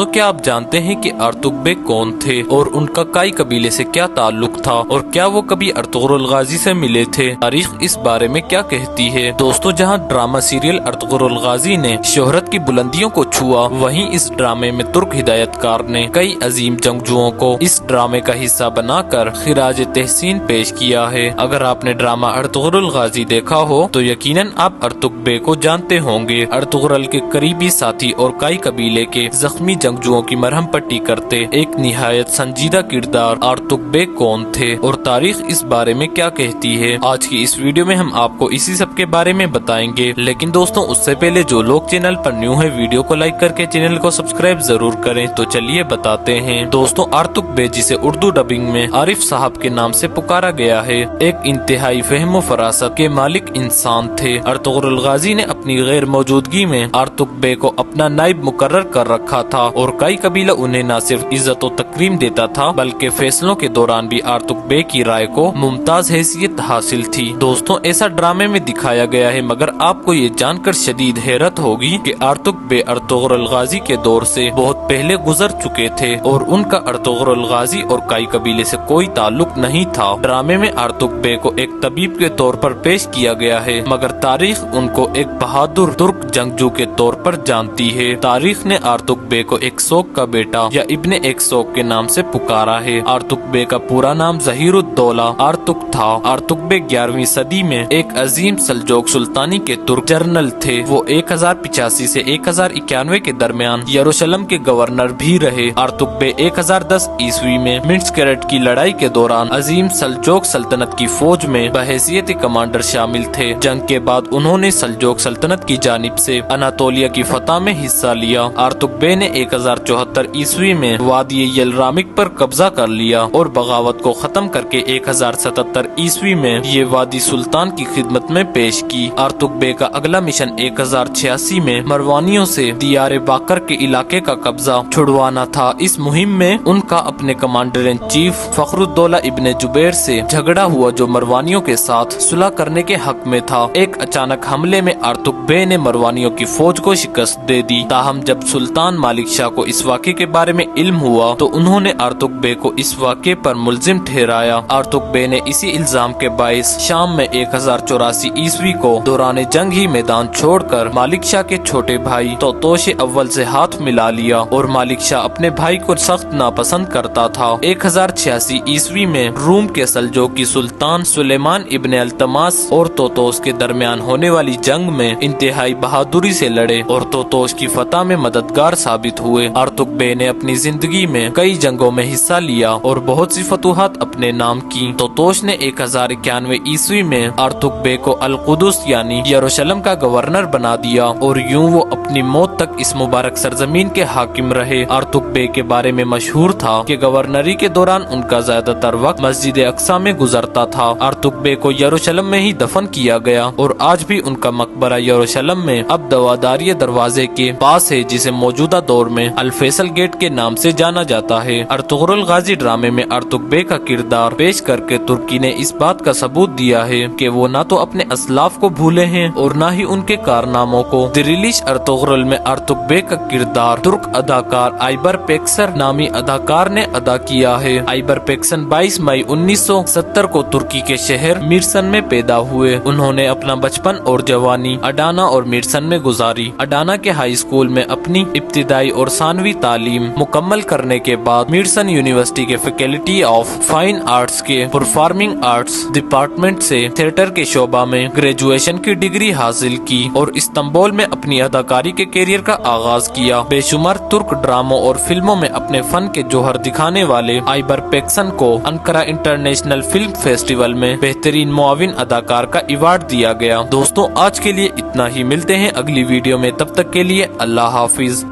तो क्या आप जानते हैं कि अर्तुग बेग कौन थे और उनका काई कबीले से क्या ताल्लुक था और क्या वो कभी अर्तुगरुल गाजी से मिले थे? तारीख इस बारे में क्या कहती है? दोस्तों, जहां ड्रामा सीरियल अर्तुगरुल गाजी ने शोहरत की बुलंदियों को छुआ, वहीं इस ड्रामे में तुर्क हिदायतकार ने कई अजीम जंगजुओं को इस ड्रामे का हिस्सा बनाकर खिराज तहसीन पेश किया है। अगर आपने ड्रामा अर्तुगरुल गाजी देखा हो तो यकीनन आप अर्तुग बेग को जानते होंगे। अर्तुगरुल के करीबी साथी और काई कबीले के जख्मी जंगजुओं की मरहम पट्टी करते एक निहायत संजीदा किरदार अर्तुग बेग कौन थे और तारीख इस बारे में क्या कहती है? आज की इस वीडियो में हम आपको इसी सब के बारे में बताएंगे। लेकिन दोस्तों, उससे पहले जो लोग चैनल पर न्यू है, वीडियो को लाइक करके चैनल को सब्सक्राइब जरूर करें। तो चलिए बताते हैं। दोस्तों, अर्तुग बेग, जिसे उर्दू डबिंग में आरिफ साहब के नाम से पुकारा गया है, एक इंतहाई फहम फरासत के मालिक इंसान थे। अर्तुगरुल गाजी ने अपनी गैर मौजूदगी में अर्तुग बेग को अपना नाइब मुकर्रर कर रखा था और कई कबीला उन्हें न सिर्फ इज्जत और तकरीम देता था बल्कि फैसलों के दौरान भी अर्तुग बेग की राय को मुमताज हैसियत हासिल थी। दोस्तों, ऐसा ड्रामे में दिखाया गया है, मगर आपको ये जानकर शदीद हैरत होगी कि अर्तुग बेग अर्तुगरुल गाजी के दौर से बहुत पहले गुजर चुके थे और उनका अर्तुगरुल गाजी और कई कबीले से कोई ताल्लुक नहीं था। ड्रामे में अर्तुग बेग को एक तबीब के तौर पर पेश किया गया है, मगर तारीख उनको एक बहादुर तुर्क जंगजू के तौर पर जानती है। तारीख ने अर्तुग बेग को एक शौक का बेटा या इब्ने एक शौक के नाम से पुकारा है। अर्तुग बेग का पूरा नाम ज़हीरुद्दौला अर्तुग था। अर्तुग बेग 11वीं सदी में एक अजीम सल्जोक सुल्तानी के तुर्क जनरल थे। वो 1085 से 1091 के दरमियान यरूशलेम के गवर्नर भी रहे। अर्तुग बेग 1010 ईस्वी में मिन्स्केरेट की लड़ाई के दौरान अजीम सल्जोक सल्तनत की फौज में बहैसियत कमांडर शामिल थे। जंग के बाद उन्होंने सल्जोक सल्तनत की जानिब से अनातोलिया की फतह में हिस्सा लिया। अर्तुग बेग ने 1074 ईस्वी में वादी यलरामिक पर कब्जा कर लिया और बगावत को खत्म करके 1077 ईस्वी में ये वादी सुल्तान की खिदमत में पेश की। अर्तुग बेग का अगला मिशन 1086 में मरवानियों से दियारे बाकर के इलाके का कब्जा छुड़वाना था। इस मुहिम में उनका अपने कमांडर इन चीफ फखरुद्दौला इब्ने जुबैर से झगड़ा हुआ, जो मरवानियों के साथ सुलह करने के हक में था। एक अचानक हमले में अर्तुग बेग ने मरवानियों की फौज को शिकस्त दे दी। ताहम जब सुल्तान मालिक शाह को इस वाक़े के बारे में इल्म हुआ तो उन्होंने अर्तुग बेग को इस वाक़े पर मुल्जिम ठहराया। अर्तुग बेग ने इसी इल्जाम के बाइस शाम में 1084 ईस्वी को दौरान जंग ही मैदान छोड़कर मालिक शाह के छोटे भाई तोतोश अव्वल से हाथ मिला लिया और मालिक शाह अपने भाई को सख्त नापसंद करता था। 1086 ईस्वी में रूम के सल्जोकी सुल्तान सुलेमान इब्ने अल्तमास और तोतोस के दरमियान होने वाली जंग में इंतहाई बहादुरी से लड़े और तोतोस की फतह में मददगार साबित हुए। अर्तुग बेग ने अपनी जिंदगी में कई जंगों में हिस्सा लिया और बहुत सी फतूहात अपने नाम की। तोतोश ने 1091 ईस्वी में अर्तुग बेग को अल-कुदस यानी यरूशलेम का गवर्नर बना दिया और यूं वो अपनी मौत तक इस मुबारक सरजमीन के हाकिम रहे। अर्तुग बेग के बारे में मशहूर था कि गवर्नरी के दौरान उनका ज्यादातर वक्त मस्जिद अक्सा में गुजरता था। अर्तुग बेग को यरूशलेम में ही दफन किया गया और आज भी उनका मकबरा यरूशलेम में अब दवादारी दरवाजे के पास है, जिसे मौजूदा दौर में अल फैसल गेट के नाम से जाना जाता है। अर्तुगरुल गाजी ड्रामे में अर्तुग बेग का किरदार पेश करके तुर्की ने इस बात का सबूत दिया है कि वो न तो अपने असलाफ को भूले हैं और न ही उनके कारनामों को। दिरिलिश अर्तुगरुल में अर्तुग बेग का किरदार तुर्क अदाकार आइबर पेक्सर नामी अदाकार ने अदा किया है। आइबर पेक्सन 22 मई 1970 को तुर्की के शहर मिर्सन में पैदा हुए। उन्होंने अपना बचपन और जवानी अडाना और मिर्सन में गुजारी। अडाना के हाई स्कूल में अपनी इब्तिदाई और सानवी तालीम मुकम्मल करने के बाद मिर्सन यूनिवर्सिटी के फैकल्टी ऑफ फाइन आर्ट्स के परफॉर्मिंग आर्ट्स डिपार्टमेंट से थिएटर के शोबा में ग्रेजुएशन की डिग्री हासिल की और इस्तांबुल में अपनी अदाकारी के कैरियर का आगाज किया। बेशुमार तुर्क ड्रामों और फिल्मों में अपने फन के जोहर दिखाने वाले आइबर पेक्सन को अंकारा इंटरनेशनल फिल्म फेस्टिवल में बेहतरीन मुआविन अदाकार का अवार्ड दिया गया। दोस्तों, आज के लिए इतना ही। मिलते हैं अगली वीडियो में, तब तक के लिए अल्लाह हाफिज।